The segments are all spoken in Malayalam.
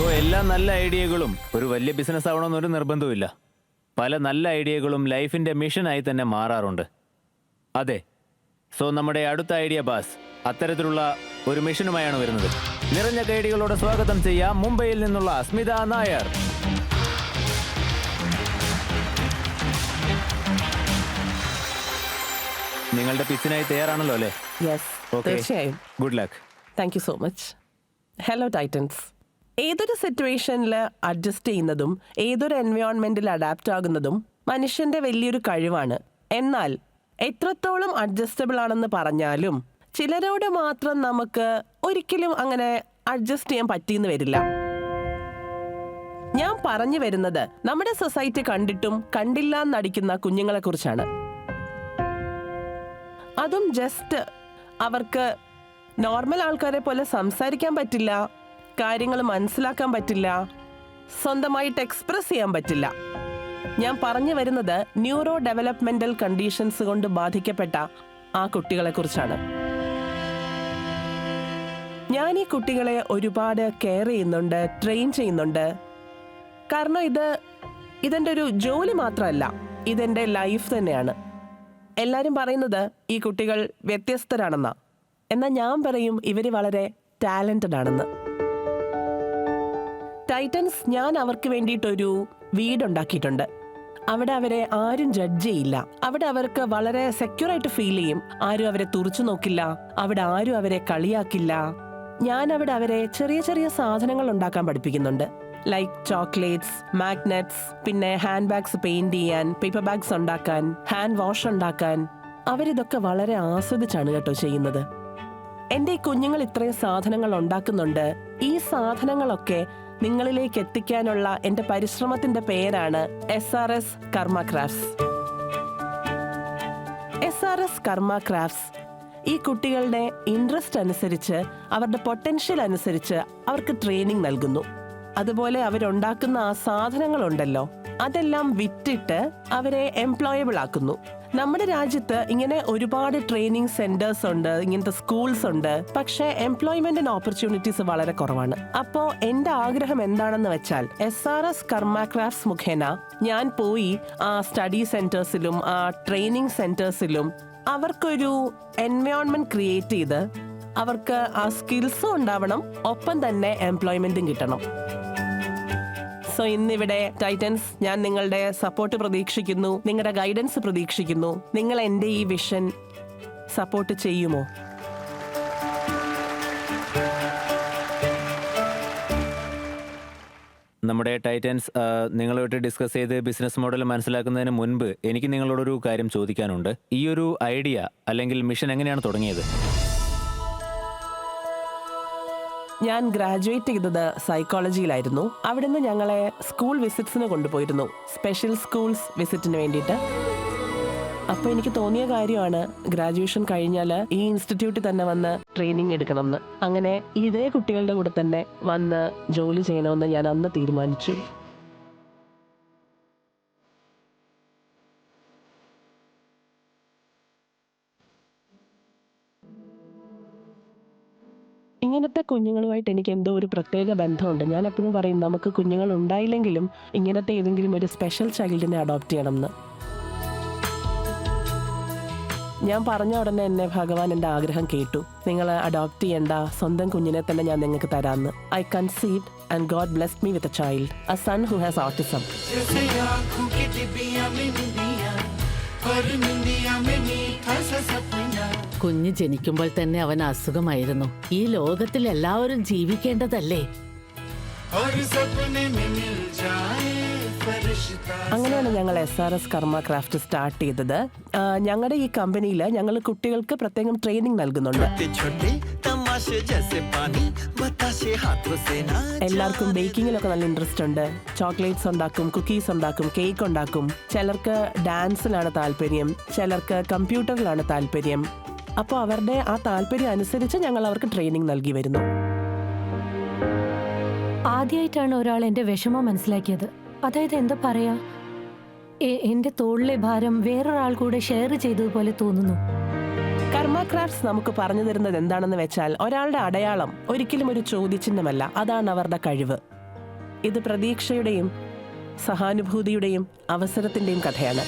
സോ എല്ലാ നല്ല ഐഡിയകളും ഒരു വലിയ ബിസിനസ് ആവണമെന്നൊരു നിർബന്ധവുമില്ല. പല നല്ല ഐഡിയകളും ലൈഫിന്റെ മിഷനായി തന്നെ മാറാറുണ്ട്. അതെ, സോ നമ്മുടെ അടുത്ത ഐഡിയ ബാസ് അത്തരത്തിലുള്ള ഒരു മിഷനുമായാണ് വരുന്നത്. നിറഞ്ഞ കൈഡികളോട് സ്വാഗതം ചെയ്യാം മുംബൈയിൽ നിന്നുള്ള സ്മിത നായർ. നിങ്ങളുടെ പിച്ചിനായി തയ്യാറാണല്ലോ അല്ലേ? തീർച്ചയായും. Good luck. Thank you so much. Hello Titans. ഏതൊരു സിറ്റുവേഷനിൽ അഡ്ജസ്റ്റ് ചെയ്യുന്നതും ഏതൊരു എൻവയോൺമെന്റിൽ അഡാപ്റ്റ് ആകുന്നതും മനുഷ്യന്റെ വലിയൊരു കഴിവാണ്. എന്നാൽ എത്രത്തോളം അഡ്ജസ്റ്റബിൾ ആണെന്ന് പറഞ്ഞാലും ചിലരോട് മാത്രം നമുക്ക് ഒരിക്കലും അങ്ങനെ അഡ്ജസ്റ്റ് ചെയ്യാൻ പറ്റിയെന്ന് വരില്ല. ഞാൻ പറഞ്ഞു വരുന്നത് നമ്മുടെ സൊസൈറ്റി കണ്ടിട്ടും കണ്ടില്ല എന്നടിക്കുന്ന കുഞ്ഞുങ്ങളെ കുറിച്ചാണ്. അതും ജസ്റ്റ് അവർക്ക് നോർമൽ ആൾക്കാരെ പോലെ സംസാരിക്കാൻ പറ്റില്ല, കാര്യങ്ങൾ മനസ്സിലാക്കാൻ പറ്റില്ല, സ്വന്തമായിട്ട് എക്സ്പ്രസ് ചെയ്യാൻ പറ്റില്ല. ഞാൻ പറഞ്ഞു വരുന്നത് ന്യൂറോ ഡെവലപ്മെന്റൽ കണ്ടീഷൻസ് കൊണ്ട് ബാധിക്കപ്പെട്ട ആ കുട്ടികളെ കുറിച്ചാണ്. ഞാൻ ഈ കുട്ടികളെ ഒരുപാട് കെയർ ചെയ്യുന്നുണ്ട്, ട്രെയിൻ ചെയ്യുന്നുണ്ട്. കാരണം ഇതെൻ്റെ ഒരു ജോലി മാത്രമല്ല, ഇതെൻ്റെ ലൈഫ് തന്നെയാണ്. എല്ലാവരും പറയുന്നത് ഈ കുട്ടികൾ വ്യത്യസ്തരാണെന്നാ. എന്നാൽ ഞാൻ പറയും ഇവർ വളരെ ടാലന്റഡ് ആണെന്ന്. ടൈറ്റൻസ്, ഞാൻ അവർക്ക് വേണ്ടിയിട്ടൊരു വീടുണ്ടാക്കിയിട്ടുണ്ട്. അവിടെ അവരെ ആരും ജഡ്ജ് ചെയ്യില്ല. അവിടെ അവർക്ക് വളരെ സെക്യൂറായിട്ട് ഫീൽ ചെയ്യും. ആരും അവരെ തുറച്ചു നോക്കില്ല. അവിടെ ആരും അവരെ കളിയാക്കില്ല. ഞാൻ അവിടെ അവരെ ചെറിയ ചെറിയ സാധനങ്ങൾ ഉണ്ടാക്കാൻ പഠിപ്പിക്കുന്നുണ്ട്. ലൈക്ക് ചോക്ലേറ്റ്സ്, മാഗ്നറ്റ്സ്, പിന്നെ ഹാൻഡ് ബാഗ്സ് പെയിന്റ് ചെയ്യാൻ, പേപ്പർ ബാഗ്സ് ഉണ്ടാക്കാൻ, ഹാൻഡ് വാഷ് ഉണ്ടാക്കാൻ. അവരിതൊക്കെ വളരെ ആസ്വദിച്ചാണ് കേട്ടോ ചെയ്യുന്നത്. എൻ്റെ ഈ കുഞ്ഞുങ്ങൾ ഇത്രയും സാധനങ്ങൾ ഉണ്ടാക്കുന്നുണ്ട്. ഈ സാധനങ്ങളൊക്കെ നിങ്ങളിലേക്ക് എത്തിക്കാനുള്ള എൻ്റെ പരിശ്രമത്തിന്റെ പേരാണ് SRS കർമ്മ ക്രാഫ്റ്റ്സ്. SRS കർമ്മ ക്രാഫ്റ്റ്സ് ഈ കുട്ടികളുടെ ഇൻട്രസ്റ്റ് അനുസരിച്ച്, അവരുടെ പൊട്ടൻഷ്യൽ അനുസരിച്ച് അവർക്ക് ട്രെയിനിങ് നൽകുന്നു. അതുപോലെ അവരുണ്ടാക്കുന്ന ആ സാധനങ്ങളുണ്ടല്ലോ, അതെല്ലാം വിറ്റിട്ട് അവരെ എംപ്ലോയബിൾ ആക്കുന്നു. നമ്മുടെ രാജ്യത്ത് ഇങ്ങനെ ഒരുപാട് ട്രെയിനിങ് സെന്റേഴ്സ് ഉണ്ട്, ഇങ്ങനത്തെ സ്കൂൾസ് ഉണ്ട്. പക്ഷേ എംപ്ലോയ്മെന്റിന് ഓപ്പർച്യൂണിറ്റീസ് വളരെ കുറവാണ്. അപ്പോൾ എൻ്റെ ആഗ്രഹം എന്താണെന്ന് വെച്ചാൽ SRS കർമ്മ ക്രാഫ്റ്റ്സ് മുഖേന ഞാൻ പോയി ആ സ്റ്റഡി സെന്റേഴ്സിലും ആ ട്രെയിനിങ് സെന്റേഴ്സിലും അവർക്കൊരു എൻവയോൺമെന്റ് ക്രിയേറ്റ് ചെയ്ത് അവർക്ക് ആ സ്കിൽസും ഉണ്ടാവണം, ഒപ്പം തന്നെ എംപ്ലോയ്മെന്റും കിട്ടണം. സോ ഇന്നിവിടെ ടൈറ്റൻസ്, ഞാൻ നിങ്ങളുടെ സപ്പോർട്ട് പ്രതീക്ഷിക്കുന്നു, നിങ്ങളുടെ ഗൈഡൻസ് പ്രതീക്ഷിക്കുന്നു. നിങ്ങൾ എൻ്റെ ഈ വിഷൻ സപ്പോർട്ട് ചെയ്യുമോ? നമ്മുടെ ടൈറ്റൻസ്, നിങ്ങളുമായിട്ട് ഡിസ്കസ് ചെയ്ത് ബിസിനസ് മോഡൽ മനസ്സിലാക്കുന്നതിന് മുൻപ് എനിക്ക് നിങ്ങളോടൊരു കാര്യം ചോദിക്കാനുണ്ട്. ഈ ഒരു ഐഡിയ അല്ലെങ്കിൽ മിഷൻ എങ്ങനെയാണ് തുടങ്ങിയത്? ഞാൻ ഗ്രാജുവേറ്റ് ചെയ്തത് സൈക്കോളജിയിലായിരുന്നു. അവിടുന്ന് ഞങ്ങളെ സ്കൂൾ വിസിറ്റ്സിന് കൊണ്ടുപോയിരുന്നു, സ്പെഷ്യൽ സ്കൂൾസ് വിസിറ്റിന് വേണ്ടിയിട്ട്. അപ്പോൾ എനിക്ക് തോന്നിയ കാര്യമാണ് ഗ്രാജുവേഷൻ കഴിഞ്ഞാൽ ഈ ഇൻസ്റ്റിറ്റ്യൂട്ടിൽ തന്നെ വന്ന് ട്രെയിനിങ് എടുക്കണമെന്ന്. അങ്ങനെ ഇതേ കുട്ടികളുടെ കൂടെ തന്നെ വന്ന് ജോലി ചെയ്യണമെന്ന് ഞാൻ അന്ന് തീരുമാനിച്ചു. ഇങ്ങനത്തെ കുഞ്ഞുങ്ങളുമായിട്ട് എനിക്ക് എന്തോ ഒരു പ്രത്യേക ബന്ധമുണ്ട്. ഞാൻ എപ്പോഴും പറയും, നമുക്ക് കുഞ്ഞുങ്ങൾ ഉണ്ടായില്ലെങ്കിലും ഇങ്ങനത്തെ ഏതെങ്കിലും ഒരു സ്പെഷ്യൽ ചൈൽഡിനെ അഡോപ്റ്റ് ചെയ്യണം എന്ന്. ഞാൻ പറഞ്ഞ ഉടനെ എന്നെ ഭഗവാൻ എൻ്റെ ആഗ്രഹം കേട്ടു. നിങ്ങൾ അഡോപ്റ്റ് ചെയ്യേണ്ട, സ്വന്തം കുഞ്ഞിനെ തന്നെ ഞാൻ നിങ്ങൾക്ക് തരാമെന്ന്. I conceived and God blessed me with a child, a son who has autism. കുഞ്ഞ് ജനിക്കുമ്പോൾ തന്നെ അവൻ അസുഖമായിരുന്നു. ഈ ലോകത്തിൽ എല്ലാവരും ജീവിക്കേണ്ടതല്ലേ? അങ്ങനെയാണ് ഞങ്ങൾ SRS കർമ്മ ക്രാഫ്റ്റ് സ്റ്റാർട്ട് ചെയ്തത്. ഞങ്ങളുടെ ഈ കമ്പനിയിൽ ഞങ്ങൾ കുട്ടികൾക്ക് പ്രത്യേകം ട്രെയിനിങ് നൽകുന്നുണ്ട്. എല്ലാവർക്കും ബേക്കിങ്ങിലൊക്കെ നല്ല ഇൻട്രസ്റ്റ് ഉണ്ട്. ചോക്ലേറ്റ്സ് ഉണ്ടാക്കും, കുക്കീസ് ഉണ്ടാക്കും, കേക്ക് ഉണ്ടാക്കും. ചിലർക്ക് ഡാൻസിലാണ് താല്പര്യം, ചിലർക്ക് കമ്പ്യൂട്ടറിലാണ് താല്പര്യം. അപ്പോൾ അവരുടെ ആ താല്പര്യം അനുസരിച്ച് ഞങ്ങൾ അവർക്ക് ട്രെയിനിങ് നൽകി വരുന്നു. ആദ്യമായിട്ടാണ് ഒരാൾ എൻ്റെ വിഷമം മനസ്സിലാക്കിയത്. അതായത് എന്താ പറയാ, എൻ്റെ തോളിലെ ഭാരം വേറൊരാൾ കൂടെ ഷെയർ ചെയ്തതുപോലെ തോന്നുന്നു. കർമ്മ ക്രാഫ്റ്റ്സ് നമുക്ക് പറഞ്ഞു തരുന്നത് എന്താണെന്ന് വെച്ചാൽ, ഒരാളുടെ അടയാളം ഒരിക്കലും ഒരു ചോദ്യചിഹ്നമല്ല, അതാണ് അവരുടെ കഴിവ്. ഇത് പ്രതീക്ഷയുടെയും സഹാനുഭൂതിയുടെയും അവസരത്തിന്റെയും കഥയാണ്.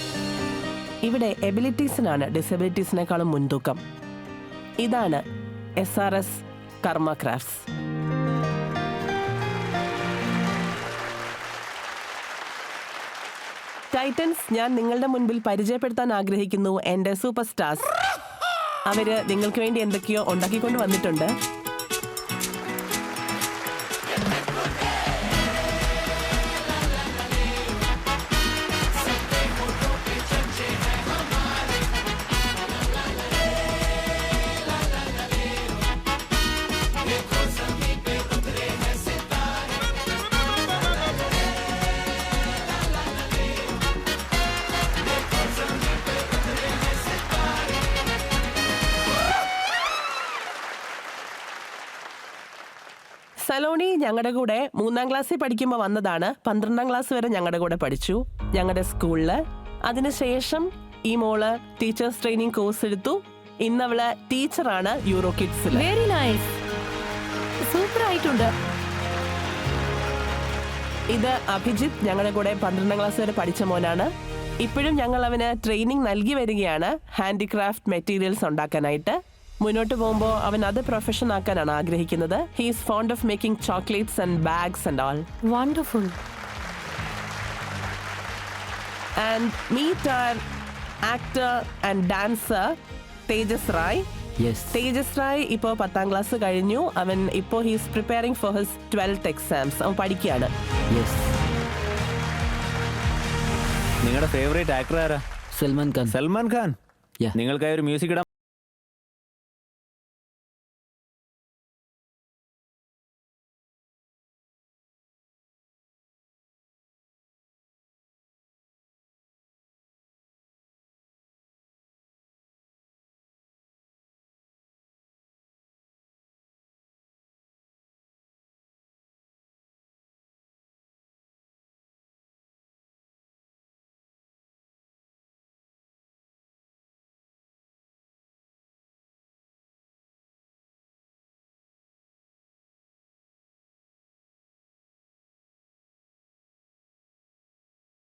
ഇവിടെ എബിലിറ്റീസിനാണ് ഡിസബിലിറ്റീസിനേക്കാളും മുൻതൂക്കം. ഇതാണ് SRS കർമ്മ ക്രാഫ്റ്റ്സ്. ടൈറ്റൻസ്, ഞാൻ നിങ്ങളുടെ മുൻപിൽ പരിചയപ്പെടുത്താൻ ആഗ്രഹിക്കുന്നു എൻ്റെ സൂപ്പർ സ്റ്റാർസ്. അവര് നിങ്ങൾക്ക് വേണ്ടി എന്തൊക്കെയോ ഉണ്ടാക്കിക്കൊണ്ട് വന്നിട്ടുണ്ട്. സലോണി ഞങ്ങളുടെ കൂടെ 3ാം ക്ലാസ്സിൽ പഠിക്കുമ്പോൾ വന്നതാണ്. 12ാം ക്ലാസ് വരെ ഞങ്ങളുടെ കൂടെ പഠിച്ചു ഞങ്ങളുടെ സ്കൂളില്. അതിനുശേഷം ഈ മോള് ടീച്ചേഴ്സ് ട്രെയിനിങ് കോഴ്സ് എടുത്തു. ഇന്നവള് ടീച്ചറാണ് യൂറോ കിഡ്സിൽ. വെരി നൈസ്, സൂപ്പർ ആയിട്ടുണ്ട്. ഇത് അഭിജിത്ത്, ഞങ്ങളുടെ കൂടെ 12ാം ക്ലാസ് വരെ പഠിച്ച മോനാണ്. ഇപ്പോഴും ഞങ്ങൾ അവന് ട്രെയിനിങ് നൽകി വരികയാണ് ഹാൻഡിക്രാഫ്റ്റ് മെറ്റീരിയൽസ് ഉണ്ടാക്കാനായിട്ട്. മുന്നോട്ട് പോകുമ്പോൾ അവൻ അത് പ്രൊഫഷൻ ആക്കാനാണ് ആഗ്രഹിക്കുന്നത്. He is fond of making chocolates and bags and all. Wonderful. And meet our actor and dancer Tejas Rai. Tejas Rai ഇപ്പോൾ 10ാം ക്ലാസ് കഴിഞ്ഞു. അവൻ ഇപ്പോൾ he's preparing for his 12th exams. അവൻ പഠിക്കുകയാണ്. നിങ്ങളുടെ ഫേവറേറ്റ് ആക്ടർ ആരാ? സൽമാൻ ഖാൻ. സൽമാൻ ഖാൻ. Yeah. നിങ്ങൾക്കായി ഒരു മ്യൂസിക് ഇടാം.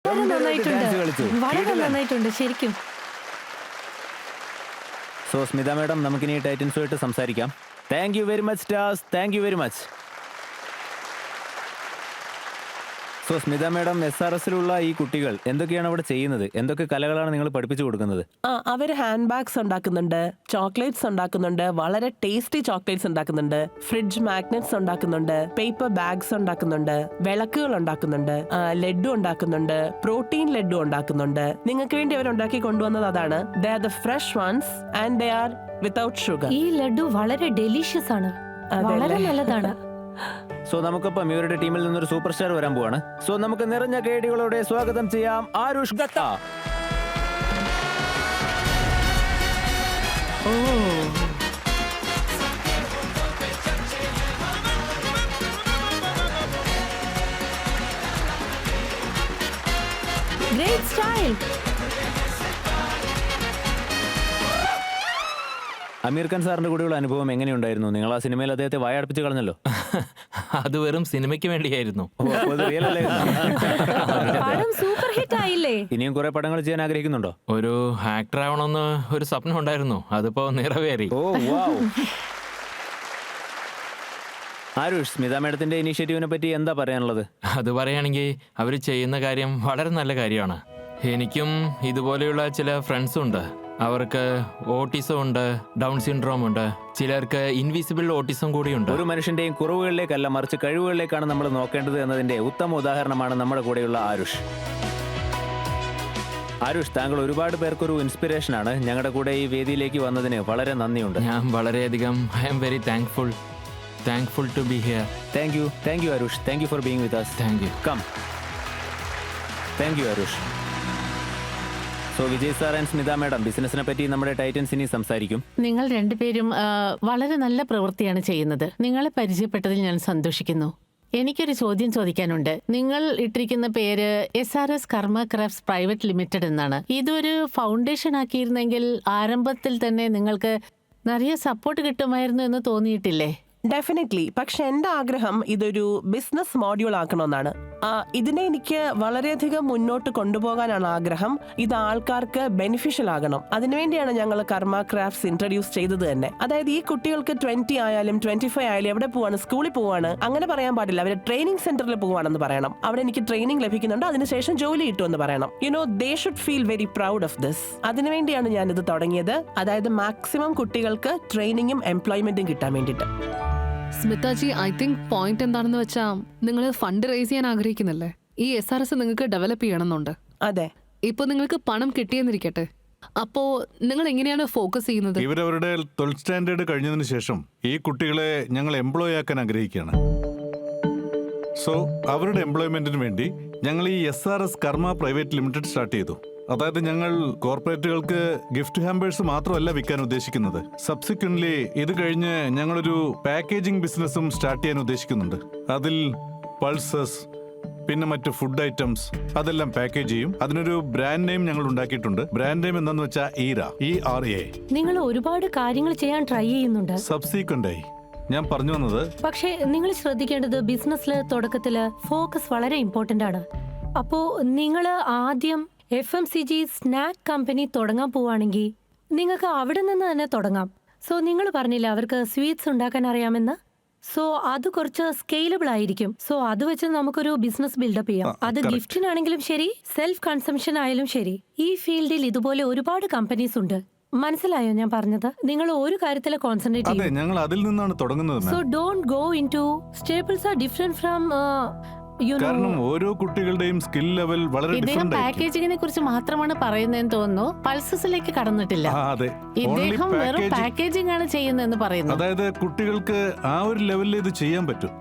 വളരെ നന്നായിട്ടുണ്ട്, ഡാൻസ് കളിച്ചു. വളരെ കിടിലൻ. നന്നായിട്ടുണ്ട് ശരിക്കും. സോ സ്മിത മാഡം, നമുക്കിനി ടൈറ്റൻസുമായിട്ട് സംസാരിക്കാം. Thank you very much stars, thank you very much. So Smitha madam, SRSലുള്ള ഈ കുട്ടികൾ എന്തൊക്കെയാണ് അവിടെ ചെയ്യുന്നത്? എന്തൊക്കെ കലകളാണ് നിങ്ങൾ പഠിപ്പിച്ചു കൊടുക്കുന്നത്? അവർ ഹാൻഡ് ബാഗ്സ് ഉണ്ടാക്കുന്നുണ്ട്, ചോക്ലേറ്റ്സ് ഉണ്ടാക്കുന്നുണ്ട്, വളരെ ടേസ്റ്റി ചോക്ലേറ്റ്സ് ഉണ്ടാക്കുന്നുണ്ട്, ഫ്രിഡ്ജ് മാഗ്നറ്റ്സ് ഉണ്ടാക്കുന്നുണ്ട്, പേപ്പർ ബാഗ്സ് ഉണ്ടാക്കുന്നുണ്ട്, വിളക്കുകൾ ഉണ്ടാക്കുന്നുണ്ട്, ലഡു ഉണ്ടാക്കുന്നുണ്ട്, പ്രോട്ടീൻ ലഡു ഉണ്ടാക്കുന്നുണ്ട്. നിങ്ങൾക്ക് വേണ്ടി അവർ ഉണ്ടാക്കി കൊണ്ടുവന്നത് അതാണ്. They are the fresh ones and they are without sugar. ഈ ലഡു വളരെ ഡെലീഷ്യസ് ആണ്, വളരെ നല്ലതാണ്. സോ നമുക്കൊപ്പം ഇവരുടെ ടീമിൽ നിന്നൊരു സൂപ്പർ സ്റ്റാർ വരാൻ പോവാണ്. സോ നമുക്ക് നിറഞ്ഞ കേടികളോടെ സ്വാഗതം ചെയ്യാം ആരുഷ് ഗത്ത. Great style. അമീർ ഖാൻ സാറിന്റെ കൂടെയുള്ള അനുഭവം എങ്ങനെയുണ്ടായിരുന്നു? നിങ്ങൾ ആ സിനിമയിൽ അദ്ദേഹത്തെ വായടപ്പിച്ച് കളഞ്ഞല്ലോ. അത് വെറും സിനിമയ്ക്ക് വേണ്ടിയായിരുന്നു. ഓ, അപ്പൊ അത് real അല്ലായിരുന്നോ? പടം സൂപ്പർ ഹിറ്റ് ആയില്ലേ? ഇനിയും കുറെ പടങ്ങൾ ചെയ്യാൻ ആഗ്രഹിക്കുന്നുണ്ടോ? ഒരു ആക്ടർ ആവണമെന്ന് ഒരു സ്വപ്നം ഉണ്ടായിരുന്നു, അതിപ്പോ നിറവേറി. ഓ വാവ്. ആരുഷ്, സ്മിത മേഡത്തിന്റെ ഇനീഷ്യേറ്റീവിനെ പറ്റി എന്താ പറയാനുള്ളത്? അത് പറയുകയാണെങ്കിൽ അവർ ചെയ്യുന്ന കാര്യം വളരെ നല്ല കാര്യമാണ്. എനിക്കും ഇതുപോലെയുള്ള ചില ഫ്രണ്ട്സും ഉണ്ട്. അവർക്ക് ഓട്ടിസം ഉണ്ട്, ഡൗൺ സിൻഡ്രോം ഉണ്ട്, ചിലർക്ക് ഇൻവിസിബിൾ ഓട്ടിസം കൂടിയുണ്ട്. ഒരു മനുഷ്യന്റെയും കുറവുകളിലേക്കല്ല മറിച്ച് കഴിവുകളിലേക്കാണ് നമ്മൾ നോക്കേണ്ടത് എന്നതിന്റെ ഉത്തമ ഉദാഹരണമാണ് നമ്മുടെ കൂടെയുള്ള ആരുഷ്. ആരുഷ്, താങ്കൾ ഒരുപാട് പേർക്കൊരു ഇൻസ്പിറേഷനാണ്. ഞങ്ങളുടെ കൂടെ ഈ വേദിയിലേക്ക് വന്നതിന് വളരെ നന്ദിയുണ്ട്. ഞാൻ വളരെയധികം I am very thankful to be here. Thank you Aarush. Thank you for being with us. Thank you. Come. Thank you Aarush. So Vijay sir and Smitha madam, ബിസിനസിനെ പറ്റി നമ്മുടെ ടൈറ്റൻസ് ഇനി സംസാരിക്കും. നിങ്ങൾ രണ്ടുപേരും വളരെ നല്ല പ്രവൃത്തിയാണ് ചെയ്യുന്നത്. നിങ്ങളെ പരിചയപ്പെട്ടതിൽ ഞാൻ സന്തോഷിക്കുന്നു. എനിക്കൊരു ചോദ്യം ചോദിക്കാനുണ്ട്. നിങ്ങൾ ഇട്ടിരിക്കുന്ന പേര് SRS കർമ്മ ക്രാഫ്റ്റ്സ് പ്രൈവറ്റ് ലിമിറ്റഡ് എന്നാണ്. ഇതൊരു ഫൗണ്ടേഷൻ ആക്കിയിരുന്നെങ്കിൽ ആരംഭത്തിൽ തന്നെ നിങ്ങൾക്ക് നിറയെ സപ്പോർട്ട് കിട്ടുമായിരുന്നു എന്ന് തോന്നിയിട്ടില്ലേ? ഡെഫിനറ്റ്ലി. പക്ഷെ എന്റെ ആഗ്രഹം ഇതൊരു ബിസിനസ് മോഡ്യൂൾ ആക്കണമെന്നാണ്. ഇതിനെ എനിക്ക് വളരെയധികം മുന്നോട്ട് കൊണ്ടുപോകാനാണ് ആഗ്രഹം. ഇത് ആൾക്കാർക്ക് ബെനിഫിഷ്യൽ ആകണം. അതിനുവേണ്ടിയാണ് ഞങ്ങൾ കർമ്മ ക്രാഫ്റ്റ്സ് ഇൻട്രൊഡ്യൂസ് ചെയ്തത് തന്നെ. അതായത് ഈ കുട്ടികൾക്ക് 20 ആയാലും 25 ആയാലും എവിടെ പോവാണ്, സ്കൂളിൽ പോവാണ്, അങ്ങനെ പറയാൻ പാടില്ല. അവർ ട്രെയിനിങ് സെന്ററിൽ പോവാണെന്ന് പറയണം. അവിടെ എനിക്ക് ട്രെയിനിങ് ലഭിക്കുന്നുണ്ട്, അതിനുശേഷം ജോലി കിട്ടുമെന്ന് പറയണം. They should feel very proud of this. അതിനുവേണ്ടിയാണ് ഞാൻ ഇത് തുടങ്ങിയത്. അതായത് മാക്സിമം കുട്ടികൾക്ക് ട്രെയിനിങ്ങും എംപ്ലോയ്മെന്റും കിട്ടാൻ വേണ്ടിയിട്ട്. സ്മിതാജി, ഐ തിങ്ക് പോയിന്റ് എന്താണെന്ന് വെച്ചാൽ നിങ്ങൾ ഫണ്ട് റേസ് ചെയ്യാൻ ആഗ്രഹിക്കുന്നില്ലേ? ഈ SRS നിങ്ങൾക്ക് ഡെവലപ്പ് ചെയ്യണമെന്നുണ്ട്. അതെ. ഇപ്പൊ നിങ്ങൾക്ക് പണം കിട്ടിയെന്നിരിക്കട്ടെ, അപ്പോ നിങ്ങൾ എങ്ങനെയാണ് ഫോക്കസ് ചെയ്യുന്നത്? ഇവരവരുടെ 12th സ്റ്റാൻഡേർഡ് കഴിഞ്ഞതിന് ശേഷം ഈ കുട്ടികളെ ഞങ്ങൾ എംപ്ലോയ് ആക്കാൻ ആഗ്രഹിക്കുകയാണ്. സോ അവരുടെ എംപ്ലോയ്മെന്റിന് വേണ്ടി ഞങ്ങൾ ഈ SRS കർമ്മ പ്രൈവറ്റ് ലിമിറ്റഡ് സ്റ്റാർട്ട് ചെയ്തു. അതായത് ഞങ്ങൾ കോർപ്പറേറ്റുകൾക്ക് ഗിഫ്റ്റ് ഹാമ്പേഴ്സ് മാത്രമല്ല വിൽക്കാൻ ഉദ്ദേശിക്കുന്നത്. സബ്സിക്വന്റ്ലി ഇത് കഴിഞ്ഞ് ഞങ്ങളൊരു പാക്കേജിംഗ് ബിസിനസ്സും സ്റ്റാർട്ട് ചെയ്യാൻ ഉദ്ദേശിക്കുന്നുണ്ട്. അതിൽ പൾസസ്, പിന്നെ മറ്റ് ഫുഡ് ഐറ്റംസ് അതെല്ലാം പാക്കേജ് ചെയ്യും. അതിനൊരു ബ്രാൻഡ് നെയിം ഞങ്ങൾ ഉണ്ടാക്കിയിട്ടുണ്ട്. ബ്രാൻഡ് നെയിം എന്താന്ന് വെച്ചാൽ ERA. നിങ്ങൾ ഒരുപാട് കാര്യങ്ങൾ ചെയ്യാൻ ട്രൈ ചെയ്യുന്നുണ്ട്. സബ്സീക്വന്റ് ആയി ഞാൻ പറഞ്ഞു വന്നത്, പക്ഷേ നിങ്ങൾ ശ്രദ്ധിക്കേണ്ടത് ബിസിനസ്സില് തുടക്കത്തില് ഫോക്കസ് വളരെ ഇമ്പോർട്ടന്റ് ആണ്. അപ്പോ നിങ്ങൾ ആദ്യം FMCG സ്നാക്ക് കമ്പനി തുടങ്ങാൻ പോവാണെങ്കിൽ നിങ്ങൾക്ക് അവിടെ നിന്ന് തന്നെ തുടങ്ങാം. സോ നിങ്ങൾ പറഞ്ഞില്ല അവർക്ക് സ്വീറ്റ്സ് ഉണ്ടാക്കാൻ അറിയാമെന്ന്. സോ അത് കുറച്ച് സ്കെയിലബിൾ ആയിരിക്കും. സോ അത് വെച്ച് നമുക്കൊരു ബിസിനസ് ബിൽഡപ്പ് ചെയ്യാം. അത് ഗിഫ്റ്റിനാണെങ്കിലും ശരി, സെൽഫ് കൺസംഷൻ ആയാലും ശരി. ഈ ഫീൽഡിൽ ഇതുപോലെ ഒരുപാട് കമ്പനീസ് ഉണ്ട്. മനസ്സിലായോ ഞാൻ പറഞ്ഞത്? നിങ്ങൾ ഒരു കാര്യത്തിൽ കോൺസെൻട്രേറ്റ് അതെ ചെയ്യും. ഞങ്ങൾ അതിൽ നിന്നാണ് തുടങ്ങുന്നത്. So don't go into staples are different from കാരണം ഓരോ കുട്ടികളുടെയും സ്കിൽ ലെവൽ വളരെ ഇദ്ദേഹം ഡിഫറെന്റ് ആയിരിക്കും. പാക്കേജിങ്ങിനെ കുറിച്ച് മാത്രമാണ് പറയുന്നതെന്ന് തോന്നുന്നു. പൾസസിലേക്ക് കടന്നിട്ടില്ല. അതെ, ഇദ്ദേഹം വെറും പാക്കേജിംഗ് ആണ് ചെയ്യുന്നതെന്ന് പറയുന്നു. അതായത് കുട്ടികൾക്ക് ആ ഒരു ലെവലിൽ ഇത് ചെയ്യാൻ പറ്റും.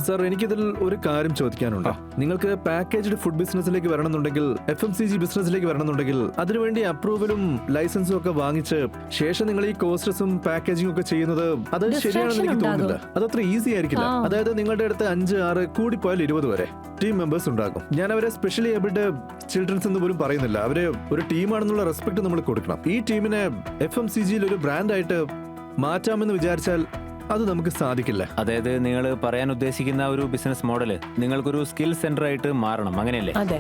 സർ, എനിക്കിതിൽ ഒരു കാര്യം ചോദിക്കാനുണ്ട്. നിങ്ങൾക്ക് പാക്കേജ്ഡ് ഫുഡ് ബിസിനസ്സിലേക്ക് വരണമെന്നുണ്ടെങ്കിൽ, FMCG ബിസിനസ്സിലേക്ക് വരണമെന്നുണ്ടെങ്കിൽ അതിനുവേണ്ടി അപ്രൂവലും ലൈസൻസും ഒക്കെ വാങ്ങിച്ച് ശേഷം നിങ്ങൾ ഈ കോസ്റ്റസും പാക്കേജിംഗ് ഒക്കെ ചെയ്യുന്നത് അത് ശരിയാണെന്ന് എനിക്ക് തോന്നുന്നില്ല. അതത്ര ഈസി ആയിരിക്കില്ല. അതായത് നിങ്ങളുടെ അടുത്ത് 5, 6 കൂടിപ്പോയാൽ 20 വരെ ടീം മെമ്പേഴ്സ് ഉണ്ടാകും. ഞാൻ അവരെ സ്പെഷ്യലി ഏബിൾഡ് ചിൽഡ്രൻസ് എന്ന് പോലും പറയുന്നില്ല. അവരെ ഒരു ടീമാണെന്നുള്ള റെസ്പെക്ട് നമ്മൾ കൊടുക്കണം. ഈ ടീമിനെ FMCGയിൽ ഒരു ബ്രാൻഡായിട്ട് മാറ്റാമെന്ന് വിചാരിച്ചാൽ അത് നമുക്ക് സാധിക്കില്ല. അതായത് നിങ്ങൾ പറയാൻ ഉദ്ദേശിക്കുന്ന ഒരു ബിസിനസ് മോഡല് നിങ്ങൾക്കൊരു സ്കിൽ സെന്റർ ആയിട്ട് മാറണം, അങ്ങനെയല്ലേ? അതെ.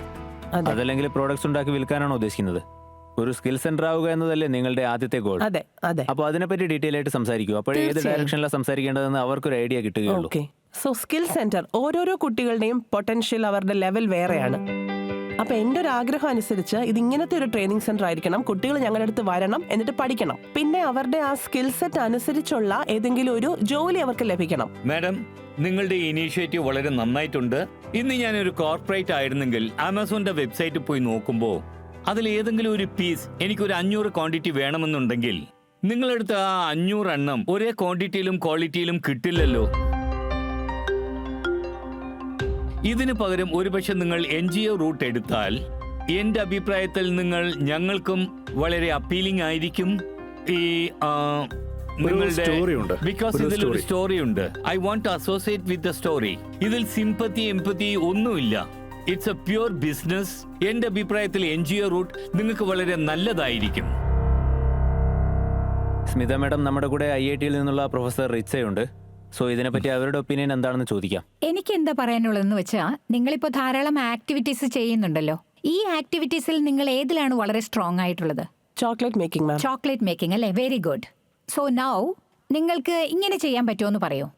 അതല്ലെങ്കിൽ പ്രോഡക്ട്സ് ഉണ്ടാക്കി വിൽക്കാനാണോ ഉദ്ദേശിക്കുന്നത്? ഒരു സ്കിൽ സെന്റർ ആവുക എന്നതല്ലേ നിങ്ങളുടെ ആദ്യത്തെ ഗോൾ? അതെ. അതെ. അപ്പോൾ അതിനെപ്പറ്റി ഡീറ്റെയിൽ ആയിട്ട് സംസാരിക്കൂ. അപ്പോൾ ഏത് ഡയറക്ഷനിലാണ് സംസാരിക്കേണ്ടതെന്ന് അവർക്കൊരു ഐഡിയ കിട്ടുകയുള്ളൂ. ഓക്കെ. സോ സ്കിൽ സെന്റർ ഓരോരോ കുട്ടികളുടെയും പൊട്ടൻഷ്യൽ, അവരുടെ ലെവൽ വേറെയാണ്. അപ്പൊ എന്റെ ഒരു ആഗ്രഹം അനുസരിച്ച് ഇത് ഇങ്ങനത്തെ ഒരു ട്രെയിനിങ് സെന്റർ ആയിരിക്കണം. കുട്ടികൾ ഞങ്ങളുടെ അടുത്ത് വരണം, എന്നിട്ട് പഠിക്കണം. പിന്നെ അവരുടെ ആ സ്കിൽ സെറ്റ് അനുസരിച്ചുള്ള ഏതെങ്കിലും ഒരു ജോലി അവർക്ക് ലഭിക്കണം. മാഡം, നിങ്ങളുടെ ഇനീഷ്യേറ്റീവ് വളരെ നന്നായിട്ടുണ്ട്. ഇന്ന് ഞാനൊരു കോർപ്പറേറ്റ് ആയിരുന്നെങ്കിൽ ആമസോണിന്റെ വെബ്സൈറ്റിൽ പോയി നോക്കുമ്പോൾ അതിൽ ഏതെങ്കിലും ഒരു പീസ് എനിക്കൊരു 500 ക്വാണ്ടിറ്റി വേണമെന്നുണ്ടെങ്കിൽ നിങ്ങളെടുത്ത് ആ 500 എണ്ണം ഒരേ ക്വാണ്ടിറ്റിയിലും ക്വാളിറ്റിയിലും കിട്ടില്ലല്ലോ. ഇതിന് പകരം ഒരുപക്ഷെ നിങ്ങൾ NGO റൂട്ട് എടുത്താൽ എന്റെ അഭിപ്രായത്തിൽ ഞങ്ങൾക്കും വളരെ അപ്പീലിംഗ് ആയിരിക്കും. ഈ നിങ്ങളുടെ ബിക്കോസ് ഇതിൽ ഒരു സ്റ്റോറി ഉണ്ട്. I want to associate with the story. ഇതിൽ സിമ്പത്തി എംപത്തി ഒന്നുമില്ല. It's a pure business. എന്റെ അഭിപ്രായത്തിൽ NGO റൂട്ട് നിങ്ങൾക്ക് വളരെ നല്ലതായിരിക്കും. സ്മിത മാഡം നമ്മുടെ കൂടെ IIT-യിൽ നിന്നുള്ള പ്രൊഫസർ റിച്ചയുണ്ട്. സോ ഇതിനെപ്പറ്റി അവരുടെ ഒപ്പീനിയൻ എന്താണെന്ന് ചോദിക്കാം. എനിക്ക് എന്താ പറയാനുള്ളതെന്ന് വെച്ചാൽ, നിങ്ങളിപ്പോൾ ധാരാളം ആക്ടിവിറ്റീസ് ചെയ്യുന്നുണ്ടല്ലോ. ഈ ആക്ടിവിറ്റീസിൽ നിങ്ങൾ ഏതിലാണ് വളരെ സ്ട്രോങ് ആയിട്ടുള്ളത്? ചോക്ലേറ്റ് മേക്കിംഗ് മാം. ചോക്ലേറ്റ് മേക്കിംഗ് അല്ലേ? Very good. സോ നൗ നിങ്ങൾക്ക് ഇങ്ങനെ ചെയ്യാൻ പറ്റുമോ പറയോ?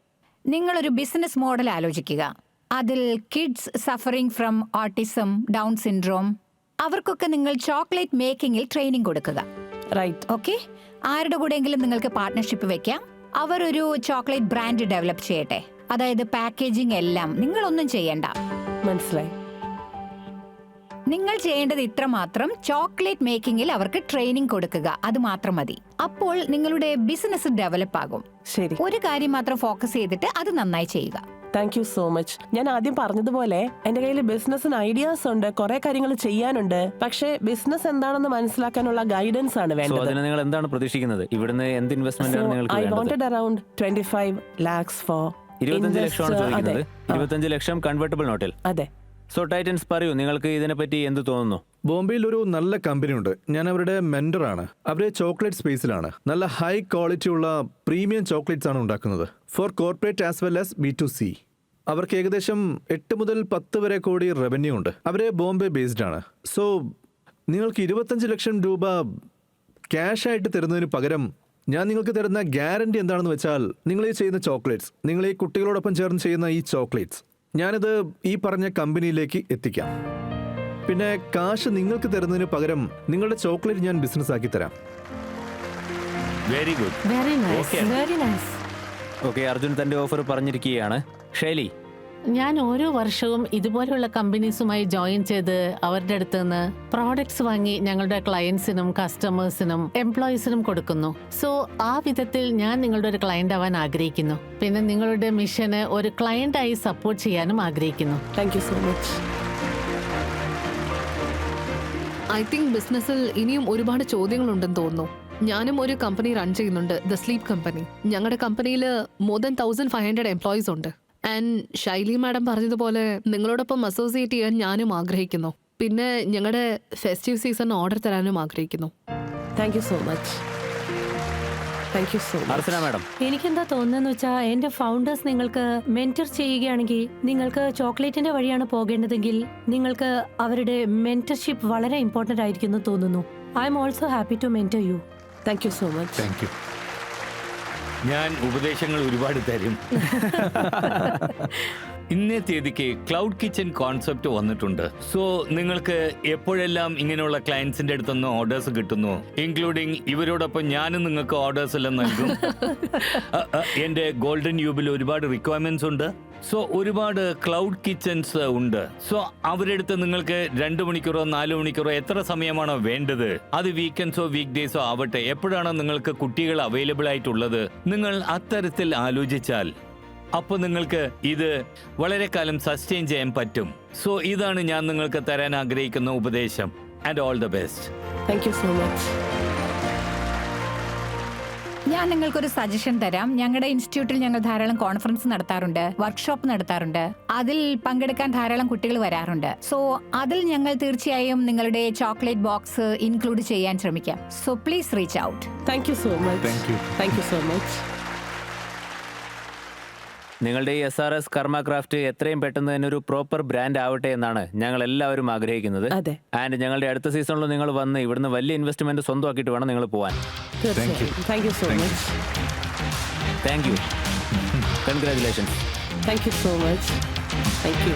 നിങ്ങളൊരു ബിസിനസ് മോഡൽ ആലോചിക്കുക. അതിൽ kids suffering from autism, down syndrome, അവർക്കൊക്കെ നിങ്ങൾ ചോക്ലേറ്റ് മേക്കിങ്ങിൽ ട്രെയിനിങ് കൊടുക്കുക. റൈറ്റ്. ഓക്കെ. ആരുടെ കൂടെയെങ്കിലും നിങ്ങൾക്ക് പാർട്ട്ണർഷിപ്പ് വെക്കാം. അവർ ഒരു ചോക്ലേറ്റ് ബ്രാൻഡ് ഡെവലപ്പ് ചെയ്യട്ടെ. അതായത് പാക്കേജിംഗ് എല്ലാം നിങ്ങളൊന്നും ചെയ്യണ്ട. മനസ്സിലായി. നിങ്ങൾ ചെയ്യേണ്ടത് ഇത്രമാത്രം: ചോക്ലേറ്റ് മേക്കിങ്ങിൽ അവർക്ക് ട്രെയിനിങ് കൊടുക്കുക. അത് മാത്രം മതി. അപ്പോൾ നിങ്ങളുടെ ബിസിനസ് ഡെവലപ്പ് ആകും. ശരി. ഒരു കാര്യം മാത്രം ഫോക്കസ് ചെയ്തിട്ട് അത് നന്നായി ചെയ്യുക. Thank you so much. ഞാൻ ആദ്യം പറഞ്ഞതുപോലെ എന്റെ കയ്യിൽ ബിസിനസ്സിന് ഐഡിയാസ് ഉണ്ട്, കുറെ കാര്യങ്ങൾ ചെയ്യാനുണ്ട്. പക്ഷേ ബിസിനസ് എന്താണെന്ന് മനസ്സിലാക്കാനുള്ള ഗൈഡൻസ് ആണ് വേണ്ടത്. നിങ്ങൾ എന്താണ് പ്രതീക്ഷിക്കുന്നത്? ഇവിടുന്ന് എന്ത് ഇൻവെസ്റ്റ്മെന്റ് ആണ് നിങ്ങൾക്ക് വേണ്ടത്? I wanted around 25 lakhs for 25 ലക്ഷമാണ് ചോദിക്കുന്നത്. 25 ലക്ഷം കൺവെർട്ടിബിൾ നോട്ടിൽ. അതെ. സോ ടൈറ്റൻസ് പറയൂ, നിങ്ങൾക്ക് ഇതിനെപ്പറ്റി എന്ത് തോന്നുന്നു? ബോംബെയിൽ ഒരു നല്ല കമ്പനി ഉണ്ട്. ഞാൻ അവരുടെ മെന്ററാണ്. അവരെ ചോക്ലേറ്റ് സ്പേസിലാണ്. നല്ല ഹൈ ക്വാളിറ്റി ഉള്ള പ്രീമിയം ചോക്ലേറ്റ്സ് ആണ് ഉണ്ടാക്കുന്നത് four corporate as well as B2C. അവർക്ക് ഏകദേശം 8 മുതൽ 10 വരെ കോടി റവന്യൂ ഉണ്ട്. അവരെ ബോംബെ ബേസ്ഡ് ആണ്. സോ നിങ്ങൾക്ക് 25 ലക്ഷം രൂപ ക്യാഷ് ആയിട്ട് തരുന്നതിന് പകരം ഞാൻ നിങ്ങൾക്ക് തരുന്ന ഗ്യാരണ്ടി എന്താണെന്ന് വെച്ചാൽ, നിങ്ങൾ ഈ ചെയ്യുന്ന ചോക്ലേറ്റ്സ്, നിങ്ങൾ ഈ കുട്ടികളോടൊപ്പം ചേർന്ന് ചെയ്യുന്ന ഈ ചോക്ലേറ്റ്സ്, ഞാനിത് ഈ പറഞ്ഞ കമ്പനിയിലേക്ക് എത്തിക്കാം. പിന്നെ കാശ് നിങ്ങൾക്ക് തരുന്നതിന് പകരം നിങ്ങളുടെ ചോക്ലേറ്റ് ഞാൻ ബിസിനസ് ആക്കി തരാം. Very good. Very nice. Very nice. Okay, Arjun തന്റെ ഓഫർ പറഞ്ഞിരിക്കുകയാണ്. ശൈലി, ഞാൻ ഓരോ വർഷവും ഇതുപോലുള്ള കമ്പനീസുമായി ജോയിൻ ചെയ്ത് അവരുടെ അടുത്ത് നിന്ന് പ്രോഡക്ട്സ് വാങ്ങി ഞങ്ങളുടെ ക്ലയൻസിനും കസ്റ്റമേഴ്സിനും എംപ്ലോയീസിനും കൊടുക്കുന്നു. സോ ആ വിധത്തിൽ ഞാൻ നിങ്ങളുടെ ഒരു ക്ലയന്റ് ആവാൻ ആഗ്രഹിക്കുന്നു. പിന്നെ നിങ്ങളുടെ മിഷന് ഒരു ക്ലയന്റായി സപ്പോർട്ട് ചെയ്യാനും ആഗ്രഹിക്കുന്നു. Thank you so much. I think ബിസിനസ്സിൽ ഇനിയും ഒരുപാട് ചോദ്യങ്ങളുണ്ടെന്ന് തോന്നുന്നു. ഞാനും ഒരു കമ്പനി റൺ ചെയ്യുന്നുണ്ട്, ദ സ്ലീപ്പ് കമ്പനി. ഞങ്ങളുടെ കമ്പനിയിൽ മോർ ദാൻ 1500 എംപ്ലോയീസ് ഉണ്ട്. ആൻഡ് ശൈലി മാഡം പറഞ്ഞതുപോലെ നിങ്ങളോടൊപ്പം അസോസിയേറ്റ് ചെയ്യാൻ ഞാനും ആഗ്രഹിക്കുന്നു. പിന്നെ ഞങ്ങളുടെ ഫെസ്റ്റീവ് സീസൺ ഓർഡർ തരാനും ആഗ്രഹിക്കുന്നു. Thank you so much. Thank you so much. Archana madam, എനിക്കെന്താ തോന്നുന്നതെന്ന് വെച്ചാൽ എന്റെ ഫൗണ്ടേഴ്സ് നിങ്ങൾക്ക് മെന്റർ ചെയ്യുകയാണെങ്കിൽ, നിങ്ങൾക്ക് ചോക്ലേറ്റിന്റെ വഴിയാണ് പോകേണ്ടതെങ്കിൽ നിങ്ങൾക്ക് അവരുടെ മെന്റർഷിപ്പ് വളരെ ഇമ്പോർട്ടന്റ് ആയിരിക്കുന്നു തോന്നുന്നു. I am also happy to mentor you. Thank you so much. Thank you. ഞാൻ ഉപദേശങ്ങൾ ഒരുപാട് തരും. ഇന്നേ തീയതിക്ക് ക്ലൗഡ് കിച്ചൺ കോൺസെപ്റ്റ് വന്നിട്ടുണ്ട്. സോ നിങ്ങൾക്ക് എപ്പോഴെല്ലാം ഇങ്ങനെയുള്ള ക്ലയൻസിന്റെ അടുത്തുനിന്ന് ഓർഡേഴ്സ് കിട്ടുന്നു, ഇൻക്ലൂഡിങ് ഇവരോടൊപ്പം ഞാനും നിങ്ങൾക്ക് ഓർഡേഴ്സ് എല്ലാം നൽകും. എന്റെ ഗോൾഡൻ യൂബിൽ ഒരുപാട് റിക്വയർമെന്റ്സ് ഉണ്ട്. സോ ഒരുപാട് ക്ലൗഡ് കിച്ചൺസ് ഉണ്ട്. സോ അവരുടെ അടുത്ത് നിങ്ങൾക്ക് 2 മണിക്കൂറോ 4 മണിക്കൂറോ എത്ര സമയമാണോ വേണ്ടത്, അത് വീക്കെൻഡ്സോ വീക്ക് ഡേയ്സോ ആവട്ടെ, എപ്പോഴാണോ നിങ്ങൾക്ക് കുട്ടികൾ അവൈലബിൾ ആയിട്ടുള്ളത്, നിങ്ങൾ അത്തരത്തിൽ ആലോചിച്ചാൽ അപ്പോൾ നിങ്ങൾക്ക് ഇത് വളരെ കാലം സസ്റ്റെയിൻ ചെയ്യാൻ പറ്റും. സോ ഇതാണ് ഞാൻ നിങ്ങൾക്ക് തരാൻ ആഗ്രഹിക്കുന്ന ഉപദേശം. And all the best. Thank you so much. ഞാൻ നിങ്ങൾക്കൊരു സജഷൻ തരാം. ഞങ്ങളുടെ ഇൻസ്റ്റിറ്റ്യൂട്ടിൽ ഞങ്ങൾ ധാരാളം കോൺഫറൻസ് നടത്താറുണ്ട്, വർക്ക്ഷോപ്പ് നടത്താറുണ്ട്. അതിൽ പങ്കെടുക്കാൻ ധാരാളം കുട്ടികൾ വരാറുണ്ട്. സോ അതിൽ ഞങ്ങൾ തീർച്ചയായും നിങ്ങളുടെ ചോക്ലേറ്റ് ബോക്സ് ഇൻക്ലൂഡ് ചെയ്യാൻ ശ്രമിക്കാം. So please reach out. Thank you so much. Thank U. Thank you so much. നിങ്ങളുടെ ഈ SRS കർമ്മ ക്രാഫ്റ്റ് എത്രയും പെട്ടെന്ന് തന്നെ ഒരു പ്രോപ്പർ ബ്രാൻഡ് ആവട്ടെ എന്നാണ് ഞങ്ങൾ എല്ലാവരും ആഗ്രഹിക്കുന്നത്. അതെ, ആൻഡ് ഞങ്ങളുടെ അടുത്ത സീസണിൽ നിങ്ങൾ വന്ന് ഇവിടുന്ന് വലിയ ഇൻവെസ്റ്റ്മെന്റ് സ്വന്തമാക്കിയിട്ട് വേണം നിങ്ങൾ പോകാൻ. തീർച്ചയായും. Thank you so much. Thank U. Congratulations. Thank you so much. Thank U.